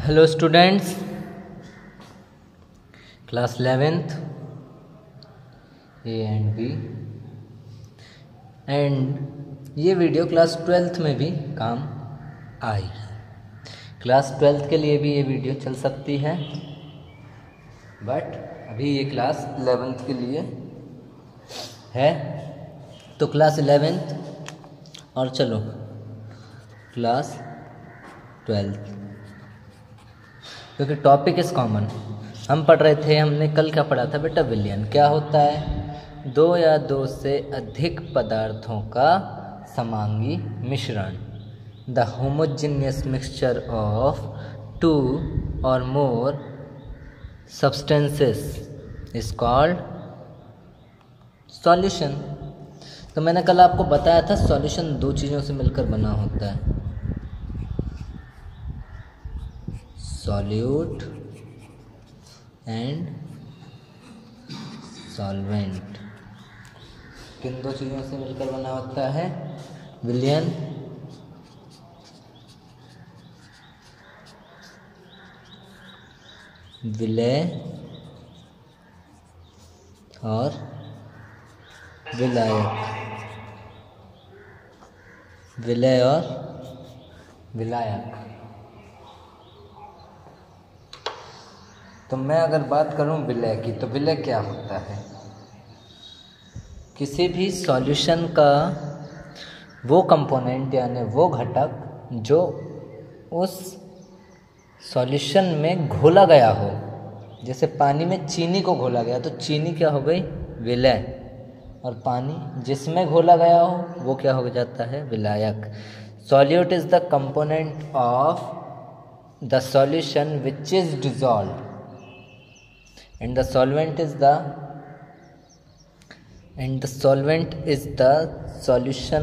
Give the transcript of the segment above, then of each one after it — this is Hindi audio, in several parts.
Hello students, class 11th A and B and ये वीडियो क्लास 12th में भी काम आएगी। क्लास 12th के लिए भी ये वीडियो चल सकती है, बट अभी ये क्लास 11th के लिए है। तो क्लास 11th और चलो क्लास 12th, क्योंकि टॉपिक इज कॉमन। हम पढ़ रहे थे, हमने कल क्या पढ़ा था बेटा? विलयन क्या होता है? दो या दो से अधिक पदार्थों का समांगी मिश्रण। The homogeneous mixture of two or more substances is called solution. तो मैंने कल आपको बताया था सॉल्यूशन दो चीज़ों से मिलकर बना होता है, सॉल्यूट एंड सॉल्वेंट। किन दो चीज़ों से मिलकर बना होता है? विलयन विलय और विलायक। विलय और विलायक। तो मैं अगर बात करूं विलय की, तो विलय क्या होता है? किसी भी सॉल्यूशन का वो कंपोनेंट यानी वो घटक जो उस सॉल्यूशन में घोला गया हो। जैसे पानी में चीनी को घोला गया तो चीनी क्या हो गई? विलय। और पानी जिसमें घोला गया हो वो क्या हो जाता है? विलायक। Solute is the component of the solution which is dissolved and the solvent is the solution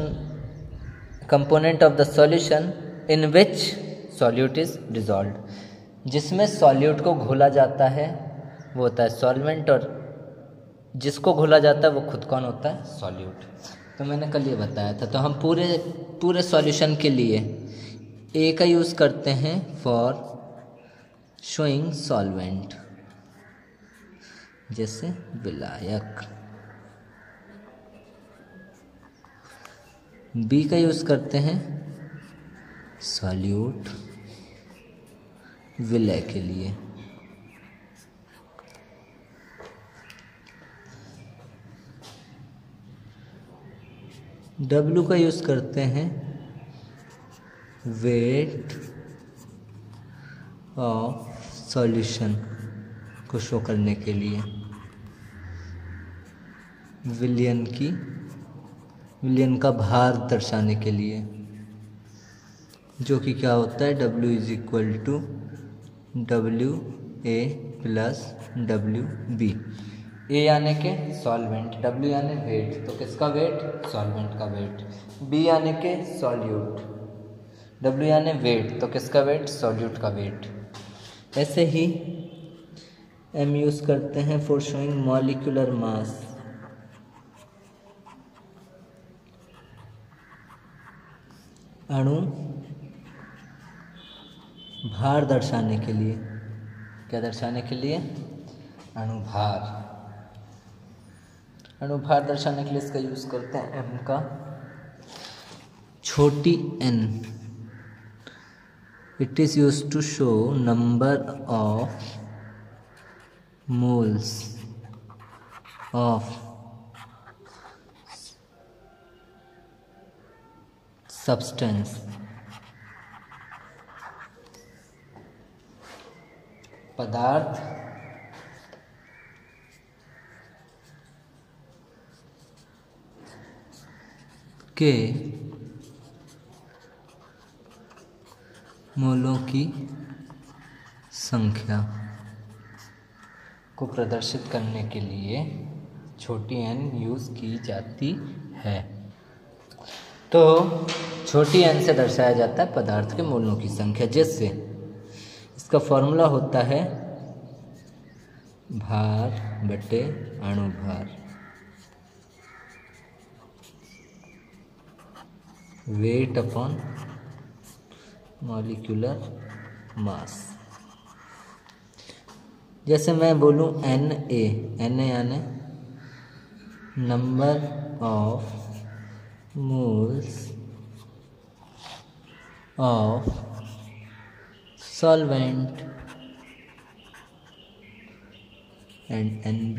component of the solution in which solute is dissolved। जिसमें सॉल्यूट को घोला जाता है वो होता है सॉल्वेंट, और जिसको घोला जाता है वो खुद कौन होता है? सॉल्यूट। तो मैंने कल ये बताया था। तो हम पूरे सॉल्यूशन के लिए ए का यूज़ करते हैं फॉर शोइंग सॉल्वेंट, जैसे विलायक। बी का यूज़ करते हैं सॉल्यूट विलय के लिए। डब्ल्यू का यूज़ करते हैं वेट ऑफ सॉल्यूशन को शो करने के लिए। विलयन का भार दर्शाने के लिए, जो कि क्या होता है? W is equal to WA plus WB। A यानी के सॉल्वेंट, W यानी वेट, तो किसका वेट? सॉल्वेंट का वेट। B यानी के सॉल्यूट, W यानी वेट, तो किसका वेट? सॉल्यूट का वेट। ऐसे ही M यूज़ करते हैं फॉर शोइंग मॉलिक्यूलर मास। अणु भार दर्शाने के लिए। क्या दर्शाने के लिए? अणुभार। अणुभार दर्शाने के लिए इसका यूज़ करते हैं M का। छोटी n, it is used to show number of moles of substance पदार्थ के मोलों की संख्या को प्रदर्शित करने के लिए छोटी n यूज़ की जाती है। तो छोटी n से दर्शाया जाता है पदार्थ के मोलों की संख्या, जिससे इसका फॉर्मूला होता है भार बटे अणुभार, वेट अपॉन मॉलिक्यूलर मास। जैसे मैं बोलूँ Na, Na यानी number of moles of solvent, and Nb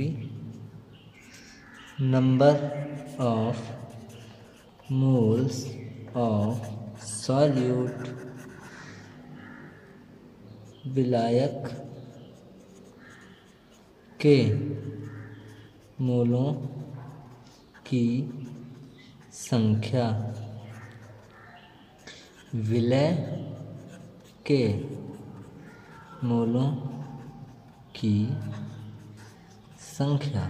number of moles of solute विलायक के मोलों की संख्या, विलय के मोलों की संख्या।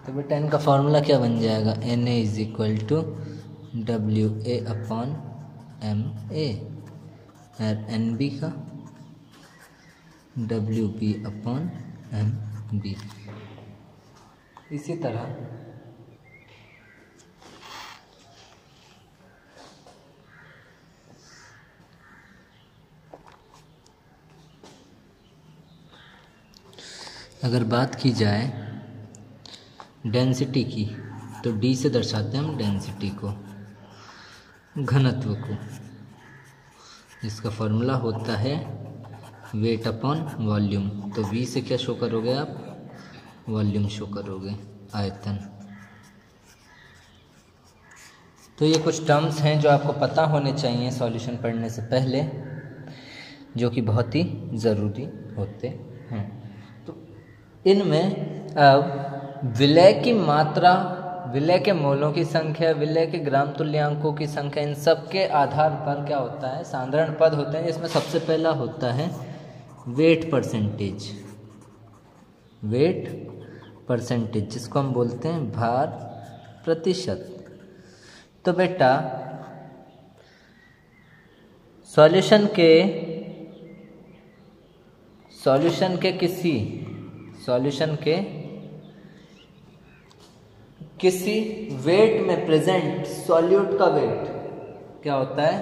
तो बेटा इनका फॉर्मूला क्या बन जाएगा? Na is equal to WA upon MA, और NB का WB अपॉन MB। इसी तरह अगर बात की जाए डेंसिटी की, तो D से दर्शाते हैं हम डेंसिटी को, घनत्व को, जिसका फॉर्मूला होता है वेट अपॉन वॉल्यूम। तो V से क्या शो करोगे आप? वॉल्यूम शो करोगे, आयतन। तो ये कुछ टर्म्स हैं जो आपको पता होने चाहिए सॉल्यूशन पढ़ने से पहले, जो कि बहुत ही ज़रूरी होते हैं। तो इनमें अब विलय की मात्रा, विलय के मोलों की संख्या, विलय के ग्राम तुल्यांकों की संख्या, इन सब के आधार पर क्या होता है? साधारण पद होते हैं, जिसमें सबसे पहला होता है वेट परसेंटेज। वेट परसेंटेज जिसको हम बोलते हैं भार प्रतिशत। तो बेटा सॉल्यूशन के किसी वेट में प्रेजेंट सॉल्यूट का वेट क्या होता है?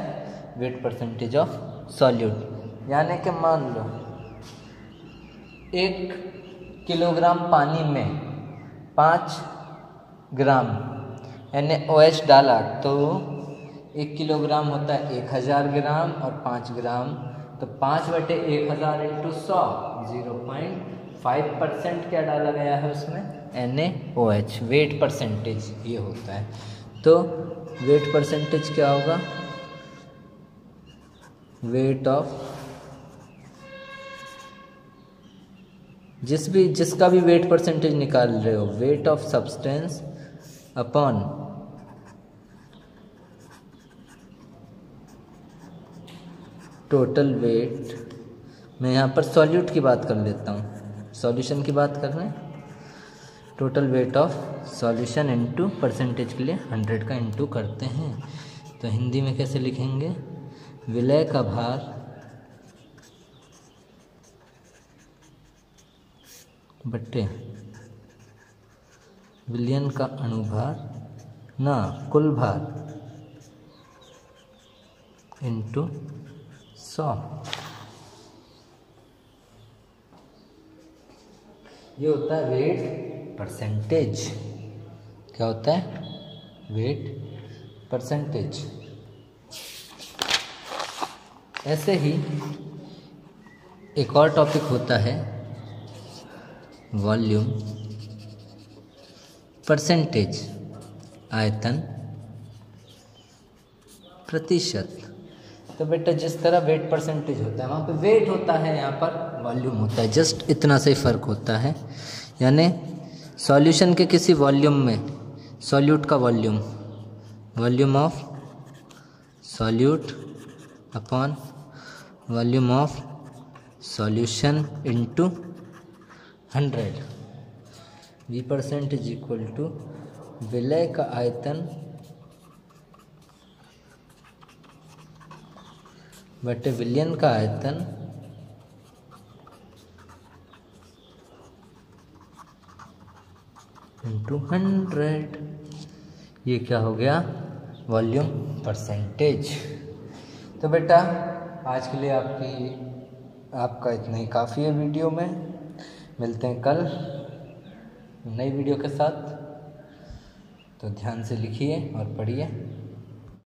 Wait percentage of solute. यानी कि मान लो 1 किलोग्राम पानी में 5 ग्राम NaOH डाला, तो 1 किलोग्राम होता है 1000 ग्राम, और 5 ग्राम तो 5/1000 इंटू 100, 0.5% क्या डाला गया है उसमें? NaOH। वेट परसेंटेज ये होता है। तो वेट परसेंटेज क्या होगा? वेट ऑफ, जिसका भी वेट परसेंटेज निकाल रहे हो, weight of substance upon total weight. मैं यहाँ पर सॉल्यूट की बात कर लेता हूँ, सॉल्यूशन की बात कर रहे हैं। Total weight of solution into percentage के लिए 100 का इनटू करते हैं। तो हिंदी में कैसे लिखेंगे? विलय का भार बट्टे विलयन का अणुभार ना कुल भार इंटू 100। ये होता है वेट परसेंटेज। क्या होता है? Wait percentage. ऐसे ही एक और टॉपिक होता है वॉल्यूम परसेंटेज, आयतन प्रतिशत। तो बेटा जिस तरह वेट परसेंटेज होता है, वहाँ पे वेट होता है, यहाँ पर वॉल्यूम होता है। जस्ट इतना से ही फ़र्क होता है। यानी सॉल्यूशन के किसी वॉल्यूम में सॉल्यूट का volume, volume of solute upon volume of solution into 100। V% is equal to विलय का आयतन बटे विलयन का आयतन इंटू 100। ये क्या हो गया? Volume percentage. तो बेटा आज के लिए आपका इतना ही काफ़ी है वीडियो में। मिलते हैं कल नई वीडियो के साथ। तो ध्यान से लिखिए और पढ़िए।